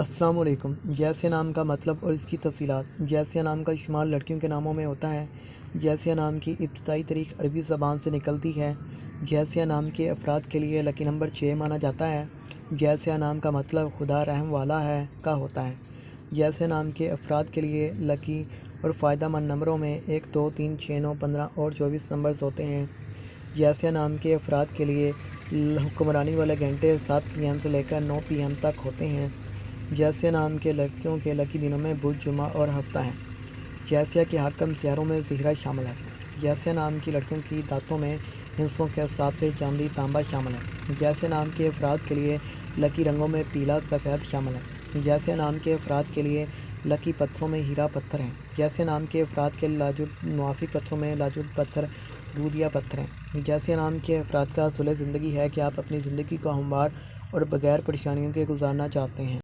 अस्सलाम वालेकुम। जैसिया नाम का मतलब और इसकी तफसीलात। जैसिया नाम का शुमार लड़कियों के नामों में होता है। जैसिया नाम की इब्तिदाई तारीख अरबी ज़बान से निकलती है। जैसिया नाम के अफराद के लिए लकी नंबर 6 माना जाता है। जैसिया नाम का मतलब खुदा रहम वाला है का होता है। जैसिया नाम के अफराद के लिए लकी और फ़ायदेमंद नंबरों में 1, 2, 3, 6, 9, 15 और 24 नंबर्स होते हैं। जैसिया नाम के अफराद के लिए हुक्मरानी वाले घंटे 7 PM से लेकर 9 PM तक होते हैं। जैसिया नाम के लड़कियों के लकी दिनों में बुध, जुमा और हफ्ता है। जैसिया के हाकम सियारों में ज़हरा शामिल है। जैसिया नाम की लड़कियों की दांतों में हिस्सों के हिसाब से चांदी, तांबा शामिल है। जैसिया नाम के अफराद के लिए लकी रंगों में पीला, सफ़ेद शामिल है। जैसिया नाम के अफराद के लिए लकी पत्थरों में हीरा पत्थर हैं। जैसिया नाम के अफराद के मुवाफिक पत्थरों में लाजुल पत्थर, दूधिया पत्थर हैं। जैसिया नाम के अफराद का असूल ज़िंदगी है कि आप अपनी ज़िंदगी को हमवार और बगैर परेशानियों के गुजारना चाहते हैं।